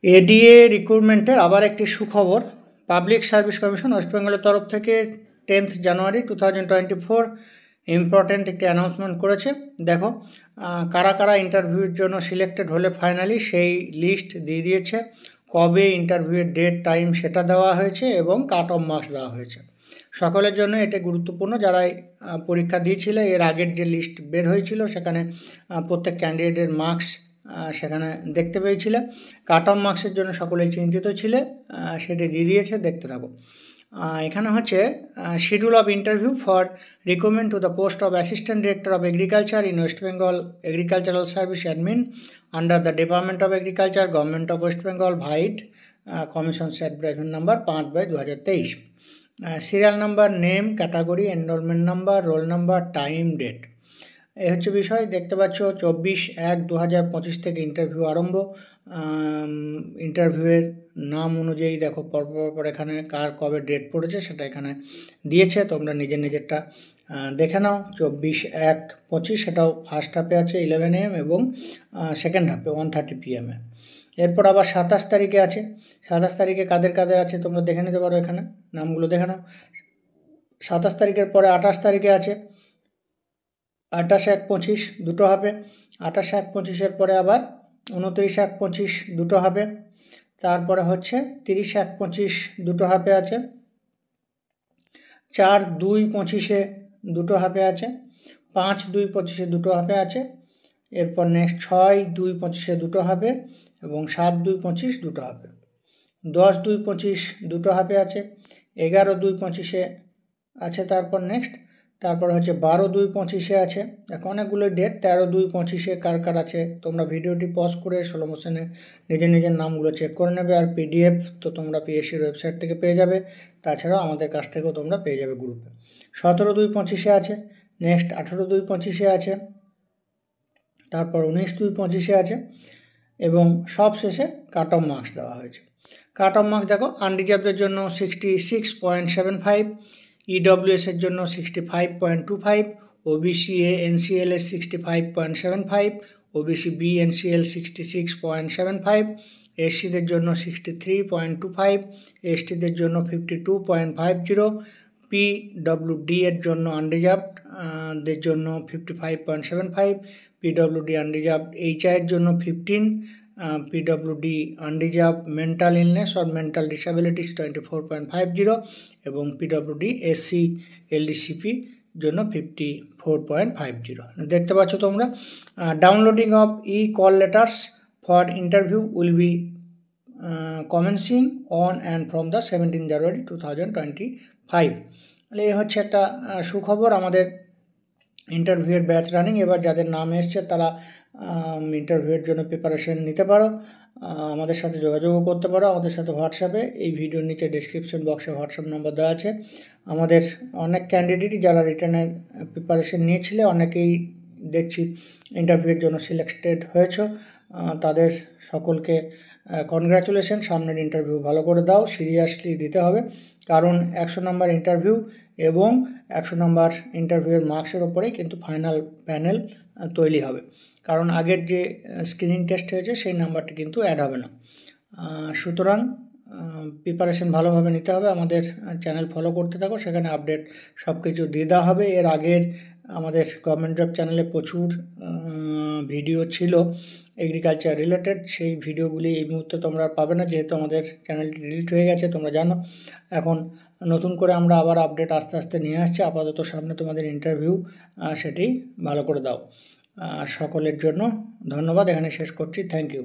ADA রিক্রুটমেন্টের আবার একটি সুখবর। পাবলিক সার্ভিস কমিশন ওয়েস্ট বেঙ্গলের তরফ থেকে 10th জানুয়ারি 2024 ইম্পর্ট্যান্ট একটি অ্যানাউন্সমেন্ট করেছে। দেখো কারা কারা ইন্টারভিউর জন্য সিলেক্টেড হলে ফাইনালি সেই লিস্ট দিয়ে দিয়েছে। কবে ইন্টারভিউয়ের ডেট টাইম সেটা দেওয়া হয়েছে এবং কাট অফ মার্কস দেওয়া হয়েছে। সকলের জন্য এটা গুরুত্বপূর্ণ। যারা পরীক্ষা দিয়েছিল এর আগের যে লিস্ট বের হয়েছিল সেখানে প্রত্যেক ক্যান্ডিডেটের মার্কস সেখানে দেখতে পেয়েছিলে। কাট অফ মার্কসের জন্য সকলেই চিন্তিত ছিলে, সেটি দিয়ে দিয়েছে, দেখতে থাকো। এখানে হচ্ছে schedule of interview for recruitment to the post of assistant director of agriculture in West Bengal agricultural service admin under the department of agriculture government of West Bengal vide commission সেট ব্রাইভেন number 5/2023। Serial number, name, category, enrolment number, roll number, time, date, এই হচ্ছে বিষয়। দেখতে পাচ্ছ 24/1/2025 থেকে interview আরম্ভ। ইন্টারভিউয়ের নাম অনুযায়ী দেখো পরপর এখানে কার কবে ডেট পড়েছে সেটা এখানে দিয়েছে, তোমরা নিজেরটা দেখে নাও। 24/1/25 সেটাও ফার্স্ট হাফে আছে 11 AM এবং সেকেন্ড হাফে 1:30 PM। এরপর আবার 27 তারিখে আছে। 27 তারিখে কাদের কাদের আছে তোমরা দেখে নিতে পারো, এখানে নামগুলো দেখে নাও। 27 তারিখের পরে 28 তারিখে আছে 28/1/25 দুটো হবে। 28/1/25 পরে আবার 29/1/25 দুটো হবে। তারপরে হচ্ছে 30/1/25 দুটো হাফে আছে। 4/2/25 দুটো হাফে আছে। 5/2/25 দুটো হাফে আছে। এরপর নেক্সট 6/2/25 দুটো হাফে এবং 7/2/25 দুটো হাফে। 10/2/25 দুটো হাফে আছে। 11/2/25 আছে। তারপর হচ্ছে 12/2/25 আছে। দেখো অনেকগুলো ডেট। 13/2/25 কার কার আছে তোমরা ভিডিওটি পজ করে স্লো মোশনে নিজের নামগুলো চেক করে নেবে। আর PDF তো তোমরা পিএসসির ওয়েবসাইট থেকে পেয়ে যাবে, তাছাড়াও আমাদের কাছ থেকেও তোমরা পেয়ে যাবে গ্রুপে। 17/2/25 আছে। নেক্সট 18/2/25 আছে। তারপর 19/2/25 আছে এবং সব শেষে কাট অফ মার্কস দেওয়া হয়েছে। কাট অফ মার্কস দেখো আনরিজার্ভদের জন্য 66.75, EWS এর জন্য 65.25, OBC A NCL এর 65.75, OBC B NCL 66.75, SCদের জন্য 63.25, STদের জন্য 52.50, PWD এর জন্য আনরিজার্ভদের জন্য 55.75, PWD আনরিজার্ভ HI এর জন্য 15, PWD unreserved mental illness or mental disabilities 24.50 এবং PWD SC LDCP জন্য 54.50। দেখতে পাচ্ছ তোমরা। Downloading of call letters for interview will be commencing on and from the 17 জানুয়ারি 2025। তাহলে এই হচ্ছে একটা সুখবর। আমাদের ইন্টারভিউয়ের ব্যাচ রানিং। এবার যাদের নাম এসছে তারা ইন্টারভিউয়ের জন্য প্রিপারেশন নিতে পারো, আমাদের সাথে যোগাযোগও করতে পারো আমাদের সাথে হোয়াটসঅ্যাপে। এই ভিডিওর নিচে ডেসক্রিপশন বক্সে হোয়াটসঅ্যাপ নাম্বার দেওয়া আছে। আমাদের অনেক ক্যান্ডিডেটই যারা রিটার্নের প্রিপারেশন নিয়েছিলে অনেকেই দেখছি ইন্টারভিউয়ের জন্য সিলেক্টেড হয়েছে। তাদের সকলকে কনগ্র্যাচুলেশন। সামনের ইন্টারভিউ ভালো করে দাও, সিরিয়াসলি দিতে হবে, কারণ 100 নম্বর ইন্টারভিউ এবং 100 নম্বর ইন্টারভিউয়ের মার্কসের ওপরেই কিন্তু ফাইনাল প্যানেল তৈরি হবে। কারণ আগের যে স্ক্রিনিং টেস্ট হয়েছে সেই নাম্বারটি কিন্তু অ্যাড হবে না। সুতরাং প্রিপারেশন ভালোভাবে নিতে হবে। আমাদের চ্যানেল ফলো করতে থাকো, সেখানে আপডেট সব কিছু দিয়ে দেওয়া হবে। এর আগের আমাদের গভর্নমেন্ট জব চ্যানেলে প্রচুর ভিডিও ছিল এগ্রিকালচার রিলেটেড। সেই ভিডিওগুলি এই মুহূর্তে তোমরা পাবে না, যেহেতু আমাদের চ্যানেলটি ডিলিট হয়ে গেছে, তোমরা জানো। এখন নতুন করে আমরা আবার আপডেট আস্তে আস্তে নিয়ে আসছি। আপাতত সামনে তোমাদের ইন্টারভিউ, সেটি ভালো করে দাও। সকলের জন্য ধন্যবাদ। এখানে শেষ করছি। Thank you.